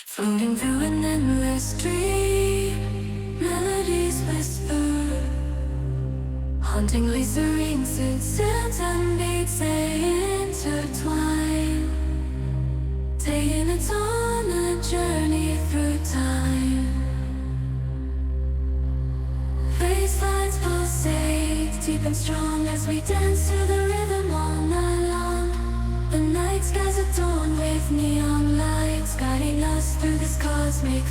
Floating through an endless dream, melodies whisper, hauntingly serene sunsets and beats they intertwine, taking us on a journey through time. Basslines pulsate deep and strong as we dance to the rhythm all night long. The night skies adorned with neon lights, guiding us through this cosmic